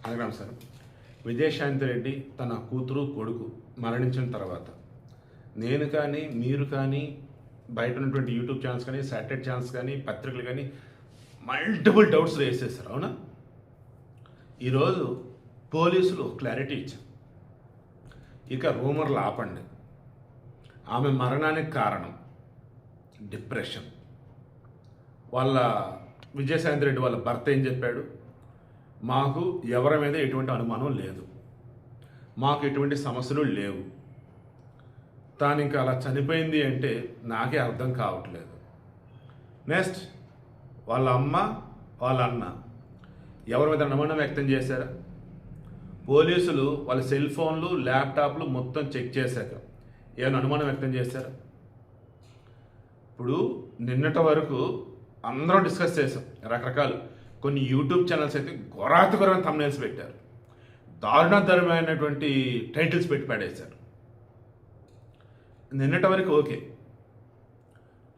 అందరికీ నమస్కారం. విజయశాంతి రెడ్డి తన కూతురు కొడుకు మరణించిన తర్వాత నేను కానీ మీరు కానీ బయట ఉన్నటువంటి యూట్యూబ్ ఛానల్స్ కానీ శాటిలైట్ ఛానల్స్ కానీ పత్రికలు కానీ మల్టిపుల్ డౌట్స్ రేస్ చేస్తారు. అవునా? ఈరోజు పోలీసులు క్లారిటీ ఇచ్చారు. ఇక రూమర్లు ఆపండి. ఆమె మరణానికి కారణం డిప్రెషన్. వాళ్ళ విజయశాంతి రెడ్డి వాళ్ళ భర్త ఏం చెప్పాడు? మాకు ఎవరి మీద ఎటువంటి అనుమానం లేదు, మాకు ఎటువంటి సమస్యలు లేవు. తాను ఇంకా అలా చనిపోయింది అంటే నాకే అర్థం కావట్లేదు. నెక్స్ట్ వాళ్ళ అమ్మ వాళ్ళ అన్న ఎవరి మీద అనుమానం వ్యక్తం చేశారా? పోలీసులు వాళ్ళ సెల్ ఫోన్లు ల్యాప్టాప్లు మొత్తం చెక్ చేశాక ఏమైనా అనుమానం వ్యక్తం చేశారా? ఇప్పుడు నిన్నటి వరకు అందరం డిస్కస్ చేసాం రకరకాలు. కొన్ని యూట్యూబ్ ఛానల్స్ అయితే ఘోరాతిఘోరమైన థంబ్నెయిల్స్ పెట్టారు, దారుణాధరమైనటువంటి టైటిల్స్ పెట్టి పడేశారు. నిన్నటి వరకు ఓకే.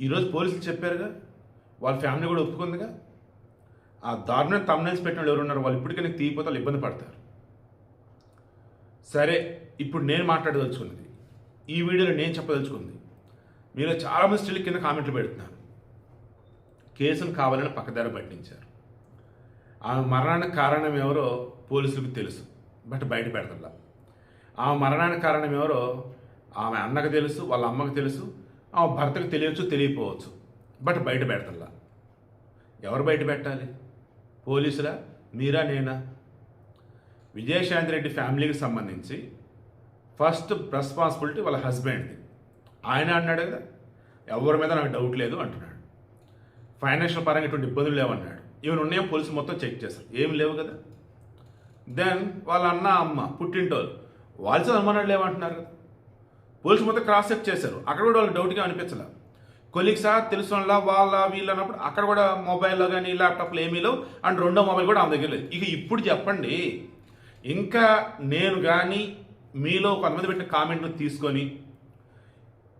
ఈరోజు పోలీసులు చెప్పారుగా, వాళ్ళ ఫ్యామిలీ కూడా ఒప్పుకుందిగా. ఆ దారుణ థంబ్నెయిల్స్ పెట్టిన వాళ్ళు ఎవరున్నారు? వాళ్ళు ఇప్పటికైనా తీయపోతే వాళ్ళు ఇబ్బంది పడతారు. సరే, ఇప్పుడు నేను మాట్లాడదలుచుకున్నది, ఈ వీడియోలో నేను చెప్పదలుచుకుంది, మీరు చాలామంది స్టిల్ కింద కామెంట్లు పెడుతున్నారు. కేసును కావాలని పక్కదారి పట్టించారు. ఆమె మరణానికి కారణం ఎవరో పోలీసులకు తెలుసు, బట్ బయట పెడతల్లా. ఆమె మరణానికి కారణం ఎవరో ఆమె అన్నకు తెలుసు, వాళ్ళ అమ్మకు తెలుసు, ఆమె భర్తకు తెలియచ్చు, తెలియపోవచ్చు, బట్ బయట పెడతల్లా. ఎవరు బయట పెట్టాలి? పోలీసులా? మీరా? నేనా? విజయశాంతి రెడ్డి ఫ్యామిలీకి సంబంధించి ఫస్ట్ రెస్పాన్సిబిలిటీ వాళ్ళ హస్బెండ్ది. ఆయన అన్నాడు కదా, ఎవరి మీద నాకు డౌట్ లేదు అంటున్నాడు. ఫైనాన్షియల్ పరంగా ఎటువంటి ఇబ్బందులు లేవన్నాడు. ఈవెన్ ఉన్నాయో పోలీసులు మొత్తం చెక్ చేస్తారు, ఏం లేవు కదా. దెన్ వాళ్ళ అన్న అమ్మ పుట్టింటోళ్ళు వాళ్ళతో అనుమానాలు లేవంటున్నారు కదా. పోలీసులు మొత్తం క్రాస్ చెక్ చేశారు, అక్కడ కూడా వాళ్ళు డౌట్గా అనిపించలే. కొలీగ్సా తెలుసు వాళ్ళ వీళ్ళు అన్నప్పుడు అక్కడ కూడా మొబైల్లో కానీ ల్యాప్టాప్లో ఏమీ లేవు, అండ్ రెండో మొబైల్ కూడా ఆమె దగ్గర లేదు. ఇక ఇప్పుడు చెప్పండి, ఇంకా నేను కానీ మీలో కొంతమంది పెట్టిన కామెంట్ను తీసుకొని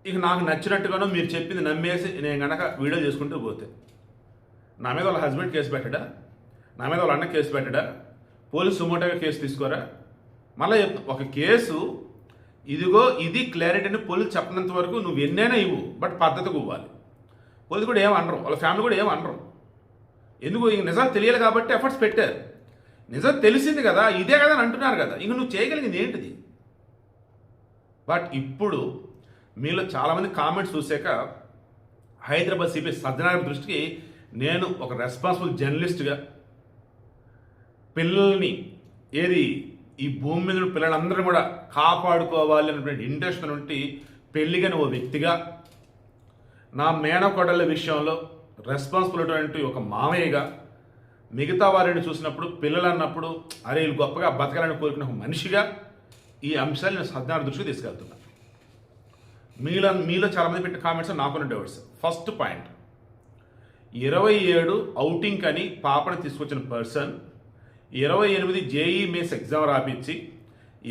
ఇక నాకు నచ్చినట్టుగానో మీరు చెప్పింది నమ్మేసి నేను కనుక వీడియో చేసుకుంటూ పోతే నా మీద వాళ్ళ హస్బెండ్ కేసు పెట్టడా? నా మీద వాళ్ళ అన్న కేసు పెట్టడా? పోలీసు సుమోటోగా కేసు తీసుకోరా? మళ్ళీ ఒక కేసు ఇదిగో ఇది క్లారిటీ అని పోలీసు చెప్పినంత వరకు నువ్వు ఎన్నైనా ఇవ్వు, బట్ పద్ధతిగా ఇవ్వాలి. పోలీసు కూడా ఏమనరు, వాళ్ళ ఫ్యామిలీ కూడా ఏమనరు. ఎందుకు? ఇంక నిజాలు తెలియాలి కాబట్టి ఎఫర్ట్స్ పెట్టారు. నిజం తెలిసింది కదా, ఇదే కదా అని అంటున్నారు కదా, ఇంక నువ్వు చేయగలిగింది ఏంటిది? బట్ ఇప్పుడు మీలో చాలామంది కామెంట్స్ చూసాక హైదరాబాద్ సిపి సజ్జనార్ దృష్టికి నేను ఒక రెస్పాన్సిబుల్ జర్నలిస్ట్గా పిల్లల్ని ఈ భూమి మీద ఉన్న పిల్లలందరూ కూడా కాపాడుకోవాలి అనేటువంటి ఇంట్రెస్ట్ నుండి పెళ్ళిగని ఓ వ్యక్తిగా నా మేనకోడళ్ళ విషయంలో రెస్పాన్సిబుల్ అయినటువంటి ఒక మామయ్యగా మిగతా వారిని చూసినప్పుడు పిల్లలు అన్నప్పుడు అరే వీళ్ళు గొప్పగా బతకాలని కోరుకున్న ఒక మనిషిగా ఈ అంశాలు నేను సజ్జనార్ దృష్టికి తీసుకెళ్తున్నాను. మీలో చాలామంది పెట్టిన కామెంట్స్ నాకున్న డౌట్స్. ఫస్ట్ పాయింట్, 27 ఔటింగ్ అని పాపను తీసుకొచ్చిన పర్సన్ 28 జేఈ మెయిన్స్ ఎగ్జామ్ రాపించి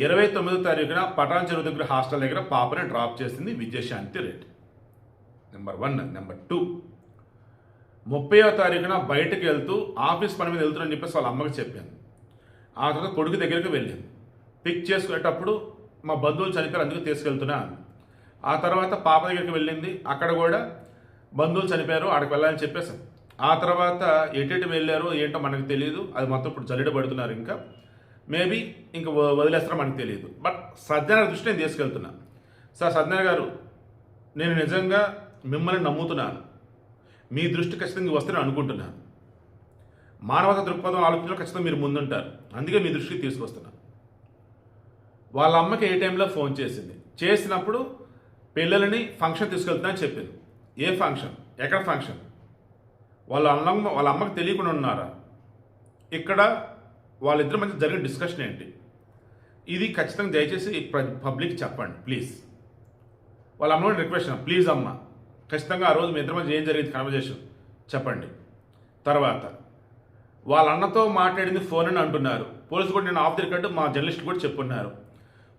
29వ తారీఖున పటాన్ చెరువు దగ్గర హాస్టల్ దగ్గర పాపని డ్రాప్ చేసింది విజయశాంతి రెడ్డి. నెంబర్ 1. నెంబర్ 2, 30వ తారీఖున బయటకు వెళ్తూ ఆఫీస్ పని మీద వెళ్తున్నాను చెప్పేసి వాళ్ళ అమ్మకి చెప్పాను. ఆ తర్వాత కొడుకు దగ్గరికి వెళ్ళాను. పిక్ చేసుకునేటప్పుడు మా బంధువులు చనిపోయారు అందుకు తీసుకెళ్తున్నాను. ఆ తర్వాత పాప దగ్గరికి వెళ్ళింది, అక్కడ కూడా బంధువులు చనిపోయారు అక్కడికి వెళ్ళాలని చెప్పేసాం. ఆ తర్వాత ఎటు వెళ్ళారో ఏంటో మనకు తెలియదు, అది మొత్తం ఇప్పుడు జల్లెడ పడుతున్నారు. ఇంకా మేబీ ఇంకా వదిలేస్తారో మనకు తెలియదు. బట్ సజ్జనార్ దృష్టి నేను తీసుకెళ్తున్నాను. సార్ సజ్జనార్ గారు, నేను నిజంగా మిమ్మల్ని నమ్ముతున్నాను, మీ దృష్టి ఖచ్చితంగా వస్తుందని అనుకుంటున్నాను. మానవత దృక్పథం ఆలోచనలో ఖచ్చితంగా మీరు ముందుంటారు, అందుకే మీ దృష్టికి తీసుకొస్తున్నాను. వాళ్ళ అమ్మకి ఏ టైంలో ఫోన్ చేసినప్పుడు పిల్లలని ఫంక్షన్ తీసుకెళ్తున్నా చెప్పింది. ఏ ఫంక్షన్? ఎక్కడ ఫంక్షన్? వాళ్ళ అమ్మకి తెలియకుండా ఉన్నారా? ఇక్కడ వాళ్ళిద్దరి మధ్య జరిగిన డిస్కషన్ ఏంటి? ఇది ఖచ్చితంగా దయచేసి పబ్లిక్ చెప్పండి ప్లీజ్. వాళ్ళ అమ్మ రిక్వెస్ట్, ప్లీజ్ అమ్మ, ఖచ్చితంగా ఆ రోజు మీ ఇద్దరి మధ్య ఏం జరిగింది కన్వర్జేషన్ చెప్పండి. తర్వాత వాళ్ళ అన్నతో మాట్లాడింది ఫోన్ అని అంటున్నారు. పోలీసు కూడా నేను ఆఫ్ ది రికార్డు మా జర్నలిస్ట్ కూడా చెప్పున్నారు.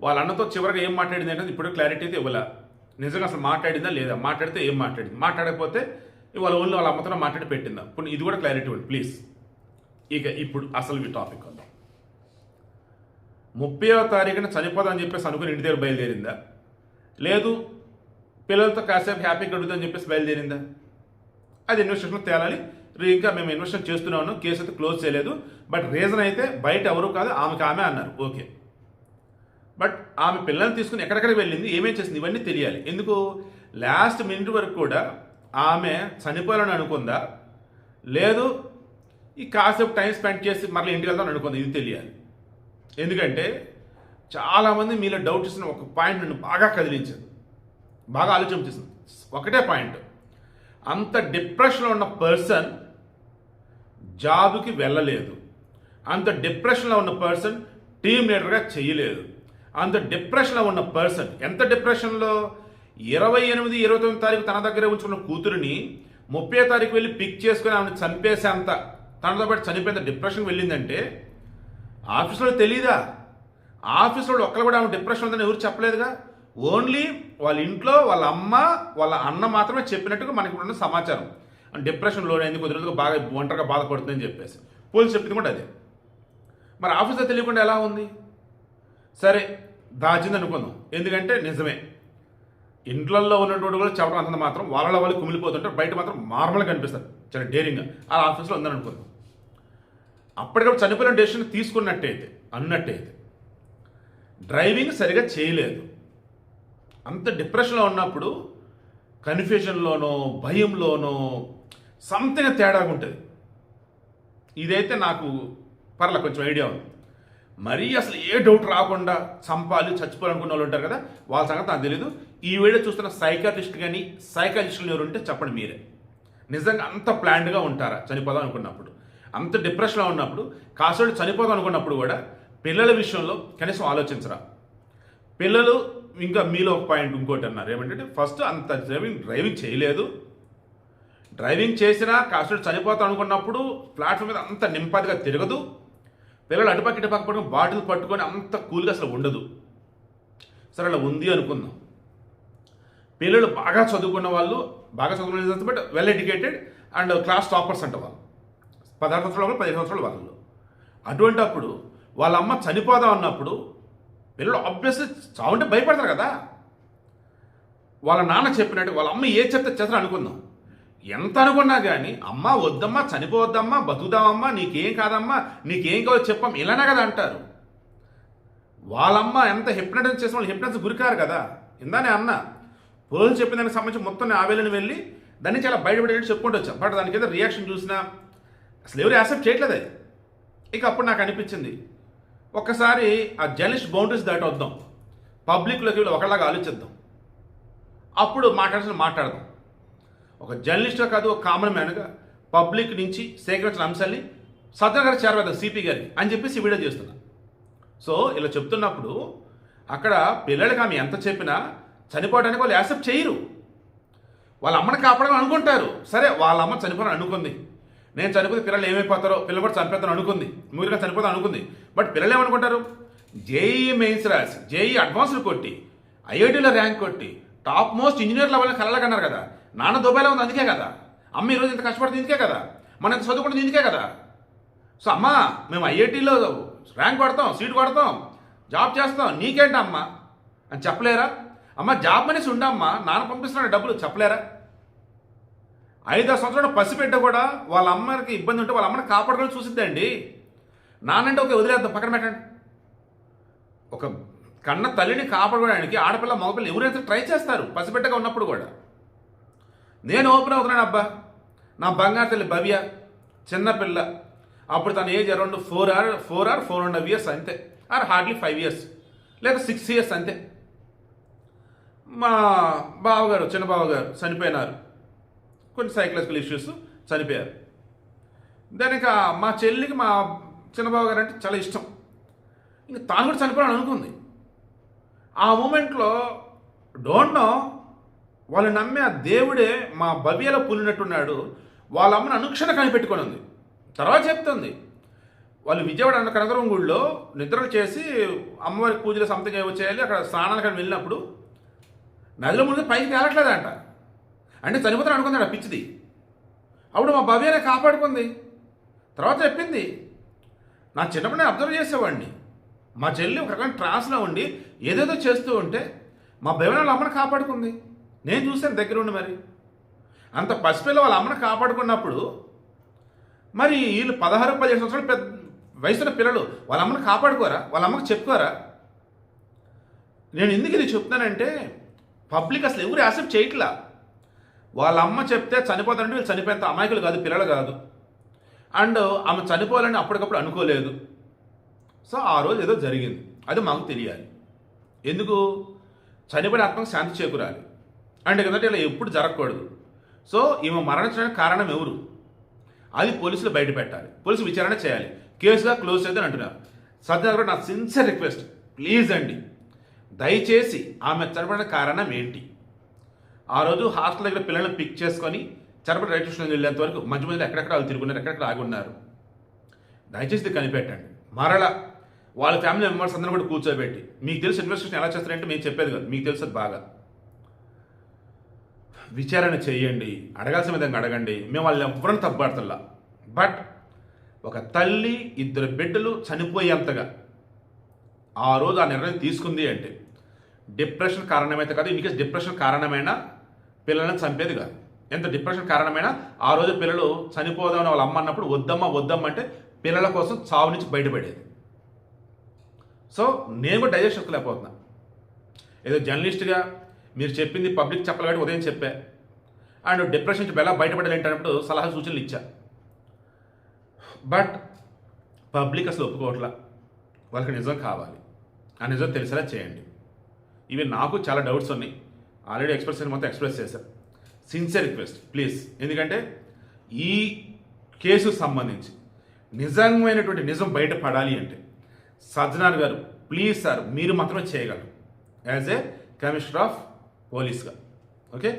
వాళ్ళ అన్నతో చివరిగా ఏం మాట్లాడింది అంటే ఇప్పుడు క్లారిటీ అయితే ఇవ్వలే. నిజంగా అసలు మాట్లాడిందా లేదా, మాట్లాడితే ఏం మాట్లాడింది, మాట్లాడకపోతే వాళ్ళ ఓన్లీ వాళ్ళ అమ్మతో మాట్లాడి పెట్టిందా, ఇప్పుడు ఇది కూడా క్లారిటీ ఇవ్వండి ప్లీజ్. ఇక ఇప్పుడు అసలు టాపిక్ వద్దాం. 30వ తారీఖున చనిపోదామని చెప్పేసి అనుకుని ఇంటి దగ్గర బయలుదేరిందా, లేదు పిల్లలతో కాసేపు హ్యాపీ గడుగుతుందని చెప్పేసి బయలుదేరిందా? అది ఇన్వెస్టిగేషన్ తేలాలి. ఇంకా మేము ఇన్వెస్టిగేషన్ చేస్తూనే ఉన్నాం, కేసు అయితే క్లోజ్ చేయలేదు. బట్ రీజన్ అయితే బయట ఎవరు కాదు, ఆమె అన్నారు. ఓకే, బట్ ఆమె పిల్లల్ని తీసుకుని ఎక్కడెక్కడికి వెళ్ళింది, ఏమేం చేసింది, ఇవన్నీ తెలియాలి. ఎందుకు లాస్ట్ మినిట్ వరకు కూడా ఆమె చనిపోవాలని అనుకుందా, లేదు ఈ కాసేపు టైం స్పెండ్ చేసి మళ్ళీ ఇంటికి వెళ్తాను అనుకుంది, ఇది తెలియాలి. ఎందుకంటే చాలామంది మీలో డౌట్ ఇస్తున్న ఒక పాయింట్ నన్ను బాగా కదిలించింది, బాగా ఆలోచించేసింది. ఒకటే పాయింట్, అంత డిప్రెషన్లో ఉన్న పర్సన్ జాబ్కి వెళ్ళలేదు, అంత డిప్రెషన్లో ఉన్న పర్సన్ టీమ్ లీడర్గా చేయలేదు, అంత డిప్రెషన్లో ఉన్న పర్సన్ ఎంత డిప్రెషన్లో 28, 29 తారీఖు తన దగ్గర ఉంచుకున్న కూతురిని 30వ తారీఖు వెళ్ళి పిక్ చేసుకుని ఆమెను చంపేసేంత, తనతో పాటు చనిపోయేంత డిప్రెషన్కి వెళ్ళిందంటే ఆఫీసులో తెలియదా? ఆఫీసులో ఒక్కరు కూడా ఆమె డిప్రెషన్ ఉందని ఎవరు చెప్పలేదుగా. ఓన్లీ వాళ్ళ ఇంట్లో వాళ్ళ అమ్మ వాళ్ళ అన్న మాత్రమే చెప్పినట్టుగా మనకి ఉన్న సమాచారం. డిప్రెషన్ లోన్ అయింది, కొద్ది రోజులుగా బాగా ఒంటరిగా బాధపడుతుందని చెప్పేసి పోలీసు చెప్పింది కూడా అదే. మరి ఆఫీసులో తెలియకుండా ఎలా ఉంది? సరే దాచింది అనుకుందాం, ఎందుకంటే నిజమే ఇంట్లల్లో ఉన్నటువంటి కూడా చెప్పడం అంత మాత్రం వాళ్ళ వాళ్ళు కుమిలిపోతుంటారు, బయట మాత్రం నార్మల్గా కనిపిస్తారు చాలా డేరింగ్గా. ఆ ఆఫీస్లో ఉందని అనుకుందాం. అప్పటికప్పుడు చనిపోయిన డెసిషన్ తీసుకున్నట్టయితే అన్నట్టయితే డ్రైవింగ్ సరిగా చేయలేదు, అంత డిప్రెషన్లో ఉన్నప్పుడు కన్ఫ్యూజన్లోనో భయంలోనో సంథింగ్ తేడాగా ఉంటుంది. ఇదైతే నాకు పర్లే కొంచెం ఐడియా ఉంది. మరీ అసలు ఏ డౌట్ రాకుండా చంపాలి చచ్చిపోవాలనుకున్న వాళ్ళు ఉంటారు కదా, వాళ్ళ సంగతి నాకు తెలీదు. ఈ వీడియో చూస్తున్న సైకాట్రిస్ట్ కానీ సైకాలజిస్టులు ఎవరు ఉంటే చెప్పండి మీరే. నిజంగా అంత ప్లాన్డ్గా ఉంటారా చనిపోదాం అనుకున్నప్పుడు? అంత డిప్రెషన్లో ఉన్నప్పుడు కాసేపు చనిపోదాం అనుకున్నప్పుడు కూడా పిల్లల విషయంలో కనీసం ఆలోచించరా? పిల్లలు ఇంకా మీలో ఒక పాయింట్ ఇంకోటి అన్నారు, ఏమంటే ఫస్ట్ అంత డ్రైవింగ్ చేయలేదు, డ్రైవింగ్ చేసినా కాసేపు చనిపోతాం అనుకున్నప్పుడు ప్లాట్ఫామ్ మీద అంత నింపాదిగా తిరగదు, పిల్లలు అటుపక్క ఇటుపక్క పట్టుకుని బాటిల్ పట్టుకొని అంత కూల్గా అసలు ఉండదు. సరే అలా ఉంది అనుకుందాం. పిల్లలు బాగా చదువుకున్న వాళ్ళు, బాగా చదువుకున్న but well educated and class toppers అంట వాళ్ళు, 16 సంవత్సరాలు 15 సంవత్సరాల వాళ్ళు. అటువంటి అప్పుడు వాళ్ళ అమ్మ చనిపోదాం అన్నప్పుడు పిల్లలు ఆబ్వియస్లీ చావుంటే భయపడతారు కదా. వాళ్ళ నాన్న చెప్పినట్టు వాళ్ళ అమ్మ ఏ చెప్తే చేస్తారో అనుకుందాం. ఎంత అనుకున్నా కానీ అమ్మ వద్దమ్మా, చనిపోవద్దమ్మా, బతుకుదామమ్మా, నీకేం కాదమ్మా, నీకేం కావాలో చెప్పమ్మా, ఇలానే కదా అంటారు. వాళ్ళమ్మ ఎంత హిప్నటైజ్ చేసిన వాళ్ళు హిప్నటైజ్ గురికారు కదా. ఇందానే అన్న పోలీసు చెప్పిన దానికి సంబంధించి మొత్తం ఆవేలని వెళ్ళి దాన్ని చాలా బయటపడేటట్టు చెప్పుకుంటూ వచ్చాం. బట్ దానికి ఏదో రియాక్షన్ చూసినా అసలు ఎవరు యాక్సెప్ట్ చేయట్లేదు అది. ఇక అప్పుడు నాకు అనిపించింది, ఒక్కసారి ఆ జర్నలిస్ట్ బౌండరీస్ దాటి వద్దాం, పబ్లిక్లోకి వెళ్ళి ఒకలాగా ఆలోచిద్దాం, అప్పుడు మాట్లాడదాం. ఒక జర్నలిస్ట్గా కాదు, ఒక కామన్ మ్యాన్గా పబ్లిక్ నుంచి సేకరించిన అంశాన్ని సజ్జన గారికి చేరవేద్దాం, సిపి గారికి అని చెప్పేసి వీడియో చేస్తున్నా. సో ఇలా చెప్తున్నప్పుడు అక్కడ పిల్లలకి ఆమె ఎంత చెప్పినా చనిపోవడానికి వాళ్ళు యాక్సెప్ట్ చేయరు. వాళ్ళ అమ్మని కాపాడాలని అనుకుంటారు. సరే వాళ్ళ అమ్మ చనిపోవాలని అనుకుంది, నేను చనిపోతే పిల్లలు ఏమైపోతారో, పిల్లలు కూడా చనిపోతాను అనుకుంది, ముగ్గురుగా చనిపోతాను అనుకుంది. బట్ పిల్లలు ఏమనుకుంటారు, జేఈ మెయిన్స్ రాసి, జేఈ అడ్వాన్స్లు కొట్టి, ఐఐటీలో ర్యాంక్ కొట్టి, టాప్ మోస్ట్ ఇంజనీర్ లెవెల్ని కలగన్నారు కదా. నాన్న దుబాయ్లో ఉంది అందుకే కదా, అమ్మ ఈరోజు ఇంత కష్టపడుతుంది ఇందుకే కదా, మనం ఇంత చదువుకుంటుంది ఇందుకే కదా. సో అమ్మ మేము ఐఐటీలో ర్యాంక్ కొడతాం, సీట్ కొడతాం, జాబ్ చేస్తాం, నీకేంటి అమ్మ అని చెప్పలేరా? అమ్మ జాబ్ అనేసి ఉండమ్మా, నాన్న పంపిస్తున్నాడు డబ్బులు చెప్పలేరా? 5 సంవత్సరాలు పసిబిడ్డ కూడా వాళ్ళ అమ్మకి ఇబ్బంది ఉంటే వాళ్ళ అమ్మని కాపాడుకొని చూసిద్దండి. నానంటే ఓకే వదిలేద్దాం, పక్కన పెట్టండి. ఒక కన్న తల్లిని కాపాడుకోవడానికి ఆడపిల్ల మగపిల్ల ఎవరైతే ట్రై చేస్తారు పసిబిడ్డగా ఉన్నప్పుడు కూడా. నేను ఓపెన్ అవుతున్నాను, అబ్బా నా బంగారు తల్లి భవ్య చిన్నపిల్ల, అప్పుడు తన ఏజ్ అరౌండ్ 4.5 years అంతే, ఆర్ హార్డ్లీ 5 years లేదా 6 years అంతే. మా బావగారు, చిన్న బావగారు చనిపోయినారు, కొన్ని సైకలాజికల్ ఇష్యూస్ చనిపోయారు. దానికి మా చెల్లికి మా చిన్న బావగారు అంటే చాలా ఇష్టం, ఇంకా తాను కూడా చనిపోవాలని అనుకుంది. ఆ మూమెంట్లో డోంట్ నో వాళ్ళు నమ్మే ఆ దేవుడే మా భవ్యలో పులినట్టున్నాడు. వాళ్ళ అమ్మను అనుక్షణ కనిపెట్టుకొని ఉంది. తర్వాత చెప్తుంది, వాళ్ళు విజయవాడ అన్న కనకరం గుడిలో నిద్రలు చేసి అమ్మవారి పూజలు సంథింగ్ ఏవో చేయాలి, అక్కడ స్నానాలకు వెళ్ళినప్పుడు నదిలో ముందు పైకి తేలట్లేదంట, అంటే చనిపోతాను అనుకుందాడు పిచ్చిది. అప్పుడు మా భవ్యనే కాపాడుకుంది. తర్వాత చెప్పింది, నా చిన్నప్పుడు నేను అబ్జర్వ్ చేసేవాడిని, మా చెల్లి ఒక రకమైన ట్రాన్స్లో ఉండి ఏదేదో చేస్తూ ఉంటే మా భయమైన వాళ్ళ అమ్మని కాపాడుకుంది. నేను చూశాను దగ్గర ఉండి. మరి అంత పసిపిల్ల వాళ్ళ అమ్మని కాపాడుకున్నప్పుడు మరి వీళ్ళు 16-17 సంవత్సరాలు పెద్ద వయసున్న పిల్లలు వాళ్ళ అమ్మని కాపాడుకోరా? వాళ్ళ అమ్మకి చెప్పుకోరా? నేను ఎందుకు ఇది చెప్తానంటే పబ్లిక్ అసలు ఎవరు యాక్సెప్ట్ చేయట్లా. వాళ్ళ అమ్మ చెప్తే చనిపోతారంటే వీళ్ళు చనిపోయేంత అమాయకులు కాదు, పిల్లలు కాదు. అండ్ ఆమె చనిపోవాలని అప్పటికప్పుడు అనుకోలేదు. సో ఆ రోజు ఏదో జరిగింది, అది మాకు తెలియాలి. ఎందుకు? చనిపోయిన ఆత్మకు శాంతి చేకూరాలి. అండ్ ఎందుకంటే ఇలా ఎప్పుడు జరగకూడదు. సో ఈమె మరణించడానికి కారణం ఎవరు? అది పోలీసులు బయట పెట్టాలి, పోలీసులు విచారణ చేయాలి, కేసుగా క్లోజ్ చేద్దని అంటున్నారు. సత్యనారాయణ గారు, నా సిన్సియర్ రిక్వెస్ట్, ప్లీజ్ అండి, దయచేసి ఆమె చనిపోయిన కారణం ఏంటి? ఆ రోజు హాస్టల్ దగ్గర పిల్లల్ని పిక్ చేసుకొని చనిపోయిన రైతు స్టేషన్ వెళ్ళేంత వరకు మంచి మంది ఎక్కడెక్కడ వాళ్ళు తిరుగున్నారు, ఎక్కడెక్కడ ఆగి ఉన్నారు. దయచేసి కనిపెట్టండి. మరలా వాళ్ళ ఫ్యామిలీ మెంబర్స్ అందరూ కూడా కూర్చోబెట్టి, మీకు తెలుసు ఇన్వెస్టిగేషన్ ఎలా చేస్తారంటే మేము చెప్పేది కాదు, మీకు తెలుసు బాగా, విచారణ చేయండి, అడగాల్సిన విధంగా అడగండి. మేము వాళ్ళు ఎవరిని తప్పుపడతల్లా. బట్ ఒక తల్లి 2 బిడ్డలు చనిపోయేంతగా ఆ రోజు ఆ నిర్ణయం తీసుకుంది అంటే డిప్రెషన్ కారణమైతే కాదు. ఇన్కేస్ డిప్రెషన్ కారణమైన పిల్లలను చంపేది కాదు. ఎంత డిప్రెషన్ కారణమైనా ఆ రోజు పిల్లలు చనిపోదామని వాళ్ళ అమ్మ అన్నప్పుడు వద్దమ్మ అంటే పిల్లల కోసం చావు నుంచి బయటపడేది. సో నేను కూడా డైజెస్ట్ చేసుకోలేకపోతున్నా. ఏదో జర్నలిస్ట్గా మీరు చెప్పింది పబ్లిక్ చెప్పాలి కాబట్టి ఉదయం చెప్పా. అండ్ డిప్రెషన్ నుంచి ఎలా బయటపడాలి ఏంటన్నప్పుడు సలహా సూచనలు ఇచ్చా. బట్ పబ్లిక్ అసలు ఒప్పుకోవట్లా. వాళ్ళకి నిజం కావాలి, ఆ నిజం తెలిసేలా చేయండి. ఇవి నాకు చాలా డౌట్స్ ఉన్నాయి. ఆల్రెడీ ఎక్స్ప్రెస్ మొత్తం ఎక్స్ప్రెస్ చేశారు. Sincere request please. ఎందుకంటే ఈ కేసుకు సంబంధించి నిజమైనటువంటి నిజం బయటపడాలి అంటే సజ్జనార్ గారు ప్లీజ్ సార్, మీరు మాత్రమే చేయగలరు యాజ్ ఏ కమిషనర్ ఆఫ్ పోలీస్గా. ఓకే,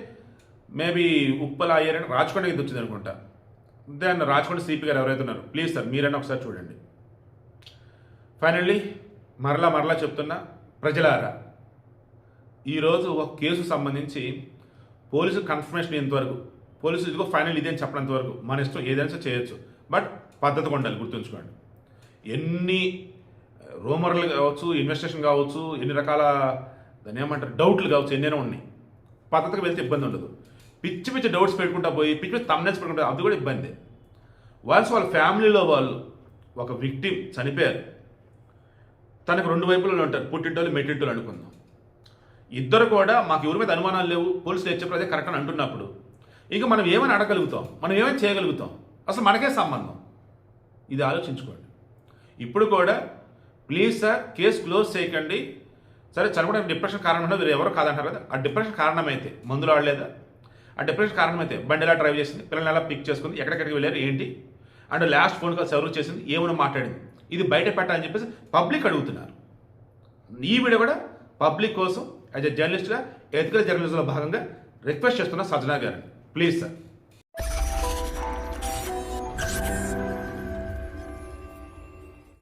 మేబీ ఉప్పల అయ్యారని రాచకొండ ఇది వచ్చింది అనుకుంటా. దెన్ రాచకొండ సిపి గారు ఎవరైతే ఉన్నారు, ప్లీజ్ సార్ మీరైనా ఒకసారి చూడండి. ఫైనల్లీ మరలా చెప్తున్నా, ప్రజలారా, ఈరోజు ఒక కేసు సంబంధించి పోలీసు కన్ఫర్మేషన్ ఎంతవరకు, పోలీసు ఇదిగో ఫైనల్ ఇదే అని చెప్పడంత వరకు మన ఇష్టం ఏదైనా చేయొచ్చు. బట్ పద్ధతిగా ఉండాలి, గుర్తుంచుకోండి. ఎన్ని రూమర్లు కావచ్చు, ఇన్వెస్టిగేషన్ కావచ్చు, ఎన్ని రకాల దాన్ని ఏమంటారు డౌట్లు కావచ్చు, ఎన్నైనా ఉన్నాయి. పద్ధతిగా వెళ్తే ఇబ్బంది ఉండదు. పిచ్చి డౌట్స్ పెట్టుకుంటా పోయి పిచ్చి తమ్నెల్స్ పెట్టుకుంటా, అది కూడా ఇబ్బంది. వన్స్ వాళ్ళ ఫ్యామిలీలో వాళ్ళు ఒక విక్టిమ్ చనిపోయారు, తనకు 2 వైపులలో ఉంటారు, పుట్టింటోళ్ళు మెట్టింటోళ్ళు అనుకుందాం. ఇద్దరు కూడా మాకు ఎవరి మీద అనుమానాలు లేవు, పోలీసులు చెప్పేది అదే కరెక్ట్ అని అంటున్నప్పుడు ఇక మనం ఏమైనా అడగలుగుతాం, మనం ఏమైనా చేయగలుగుతాం, అసలు మనకే సంబంధం. ఇది ఆలోచించుకోండి. ఇప్పుడు కూడా ప్లీజ్ సార్ కేసు క్లోజ్ చేయకండి. సరే చనిపోవడానికి డిప్రెషన్ కారణం ఉండదు, మీరు ఎవరో కాదంటారు కదా. ఆ డిప్రెషన్ కారణమైతే మందులు ఆడలేదా? ఆ డిప్రెషన్ కారణమైతే బండి ఎలా డ్రైవ్ చేసింది, పిల్లల్ని ఎలా పిక్ చేసుకుంది, ఎక్కడికి వెళ్ళారు ఏంటి, అండ్ లాస్ట్ ఫోన్ కాల్స్ ఎవరు చేసింది, ఏమైనా మాట్లాడింది, ఇది బయట పెట్టాలని చెప్పేసి పబ్లిక్ అడుగుతున్నారు. ఈ వీడియో కూడా పబ్లిక్ కోసం యాజ్ ఎ జర్నలిస్ట్గా ఎథికల్ జర్నలిజంలో భాగంగా రిక్వెస్ట్ చేస్తున్నా సజ్జనా గారిని, ప్లీజ్ సార్.